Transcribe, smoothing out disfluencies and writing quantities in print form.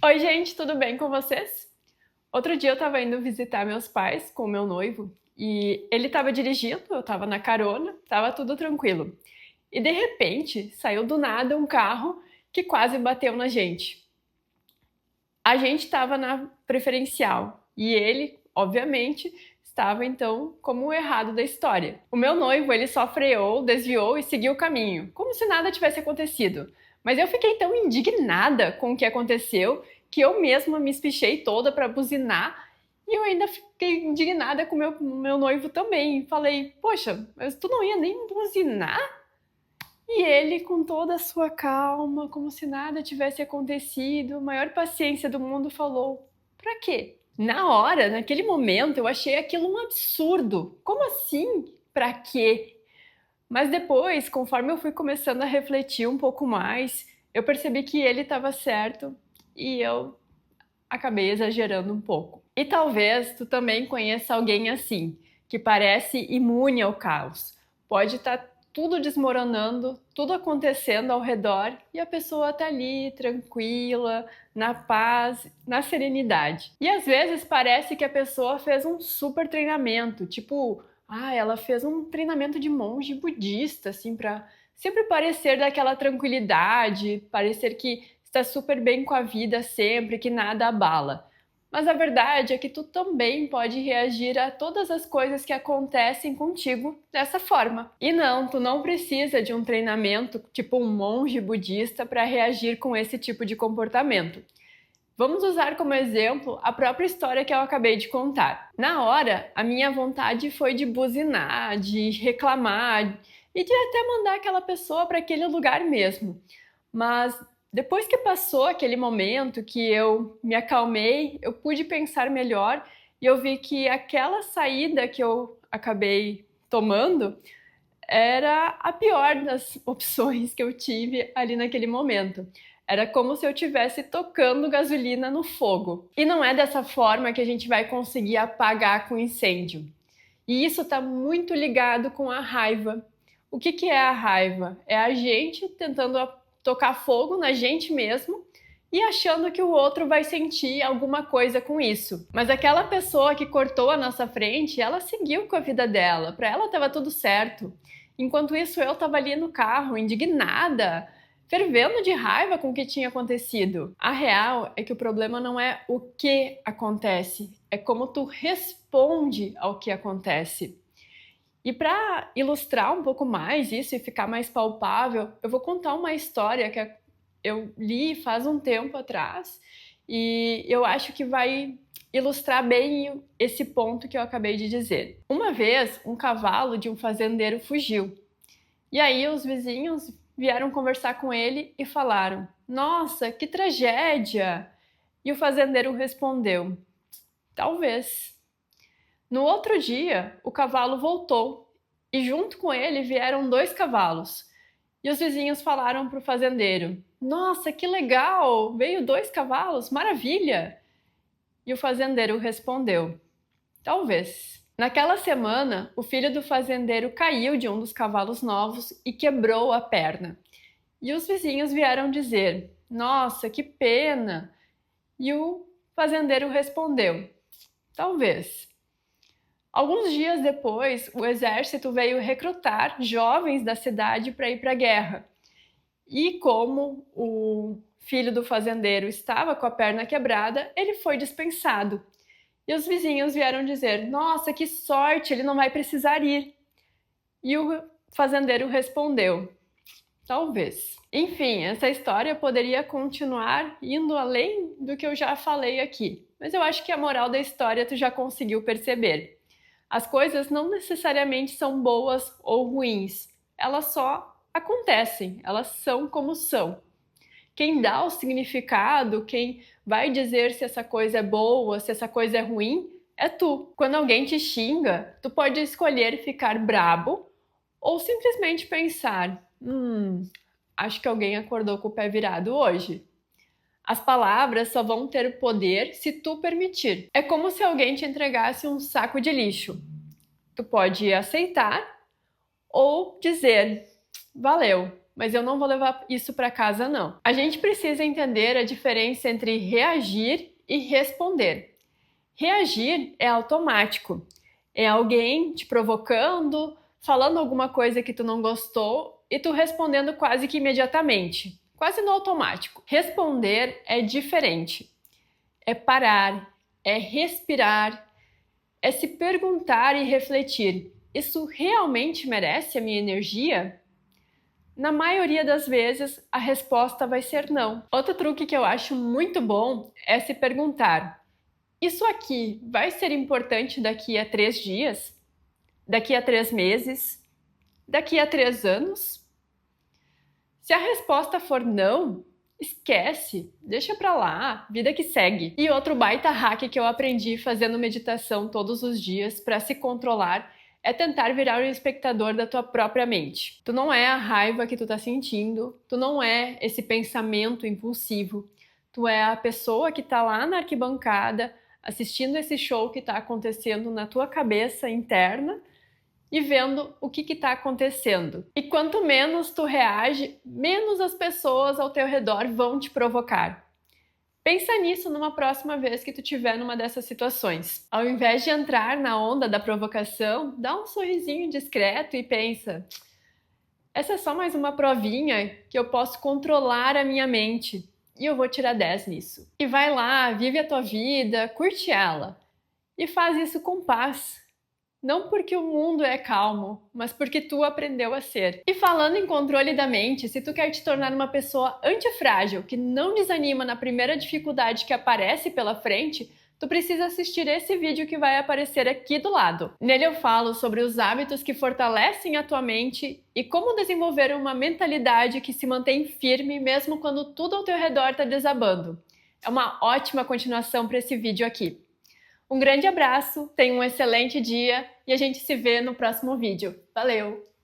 Oi, gente, tudo bem com vocês? Outro dia eu tava indo visitar meus pais com o meu noivo e ele tava dirigindo, eu tava na carona, tava tudo tranquilo. E de repente saiu do nada um carro que quase bateu na gente. A gente tava na preferencial e ele, obviamente, estava então como o errado da história. O meu noivo, ele só freou, desviou e seguiu o caminho, como se nada tivesse acontecido. Mas eu fiquei tão indignada com o que aconteceu que eu mesma me espichei toda para buzinar e eu ainda fiquei indignada com meu noivo também. Falei, poxa, mas tu não ia nem buzinar? E ele, com toda a sua calma, como se nada tivesse acontecido, maior paciência do mundo, falou: pra quê? Na hora, naquele momento, eu achei aquilo um absurdo. Como assim? Pra quê? Mas depois, conforme eu fui começando a refletir um pouco mais, eu percebi que ele estava certo e eu acabei exagerando um pouco. E talvez tu também conheça alguém assim, que parece imune ao caos. Pode estar tudo desmoronando, tudo acontecendo ao redor e a pessoa tá ali tranquila, na paz, na serenidade. E às vezes parece que a pessoa fez um super treinamento, tipo, ela fez um treinamento de monge budista, assim, para sempre parecer daquela tranquilidade, parecer que está super bem com a vida sempre, que nada abala. Mas a verdade é que tu também pode reagir a todas as coisas que acontecem contigo dessa forma. E não, tu não precisa de um treinamento tipo um monge budista para reagir com esse tipo de comportamento. Vamos usar como exemplo a própria história que eu acabei de contar. Na hora, a minha vontade foi de buzinar, de reclamar e de até mandar aquela pessoa para aquele lugar mesmo. Mas depois que passou aquele momento que eu me acalmei, eu pude pensar melhor e eu vi que aquela saída que eu acabei tomando era a pior das opções que eu tive ali naquele momento. Era como se eu estivesse tocando gasolina no fogo. E não é dessa forma que a gente vai conseguir apagar com incêndio. E isso está muito ligado com a raiva. O que é a raiva? É a gente tentando tocar fogo na gente mesmo e achando que o outro vai sentir alguma coisa com isso. Mas aquela pessoa que cortou a nossa frente, ela seguiu com a vida dela. Para ela estava tudo certo. Enquanto isso, eu estava ali no carro, indignada, fervendo de raiva com o que tinha acontecido. A real é que o problema não é o que acontece, é como tu responde ao que acontece. E para ilustrar um pouco mais isso e ficar mais palpável, eu vou contar uma história que eu li faz um tempo atrás e eu acho que vai ilustrar bem esse ponto que eu acabei de dizer. Uma vez, um cavalo de um fazendeiro fugiu. E aí os vizinhos vieram conversar com ele e falaram: "Nossa, que tragédia!" E o fazendeiro respondeu: "Talvez." No outro dia, o cavalo voltou e junto com ele vieram 2 cavalos. E os vizinhos falaram para o fazendeiro: "Nossa, que legal! Veio 2 cavalos, maravilha!" E o fazendeiro respondeu: "Talvez." Naquela semana, o filho do fazendeiro caiu de um dos cavalos novos e quebrou a perna. E os vizinhos vieram dizer: "Nossa, que pena!" E o fazendeiro respondeu: "Talvez." Alguns dias depois, o exército veio recrutar jovens da cidade para ir para a guerra. E como o filho do fazendeiro estava com a perna quebrada, ele foi dispensado. E os vizinhos vieram dizer: "Nossa, que sorte, ele não vai precisar ir." E o fazendeiro respondeu: "Talvez." Enfim, essa história poderia continuar indo além do que eu já falei aqui, mas eu acho que a moral da história tu já conseguiu perceber. As coisas não necessariamente são boas ou ruins, elas só acontecem, elas são como são. Quem dá o significado, quem vai dizer se essa coisa é boa, se essa coisa é ruim, é tu. Quando alguém te xinga, tu pode escolher ficar brabo ou simplesmente pensar: acho que alguém acordou com o pé virado hoje. As palavras só vão ter poder se tu permitir. É como se alguém te entregasse um saco de lixo. Tu pode aceitar ou dizer: "Valeu." mas eu não vou levar isso para casa não. A gente precisa entender a diferença entre reagir e responder. Reagir é automático. É alguém te provocando, falando alguma coisa que tu não gostou e tu respondendo quase que imediatamente, quase no automático. Responder é diferente. É parar, é respirar, é se perguntar e refletir: isso realmente merece a minha energia? Na maioria das vezes, a resposta vai ser não. Outro truque que eu acho muito bom é se perguntar: isso aqui vai ser importante daqui a 3 dias? Daqui a 3 meses? Daqui a 3 anos? Se a resposta for não, esquece, deixa pra lá, vida que segue. E outro baita hack que eu aprendi fazendo meditação todos os dias para se controlar é tentar virar o espectador da tua própria mente. Tu não é a raiva que tu tá sentindo, tu não é esse pensamento impulsivo, tu é a pessoa que tá lá na arquibancada assistindo esse show que tá acontecendo na tua cabeça interna e vendo o que está acontecendo. E quanto menos tu reage, menos as pessoas ao teu redor vão te provocar. Pensa nisso numa próxima vez que tu estiver numa dessas situações. Ao invés de entrar na onda da provocação, dá um sorrisinho discreto e pensa: essa é só mais uma provinha que eu posso controlar a minha mente e eu vou tirar 10 nisso. E vai lá, vive a tua vida, curte ela e faz isso com paz. Não porque o mundo é calmo, mas porque tu aprendeu a ser. E falando em controle da mente, se tu quer te tornar uma pessoa antifrágil, que não desanima na primeira dificuldade que aparece pela frente, tu precisa assistir esse vídeo que vai aparecer aqui do lado. Nele eu falo sobre os hábitos que fortalecem a tua mente e como desenvolver uma mentalidade que se mantém firme mesmo quando tudo ao teu redor está desabando. É uma ótima continuação para esse vídeo aqui. Um grande abraço, tenha um excelente dia e a gente se vê no próximo vídeo. Valeu!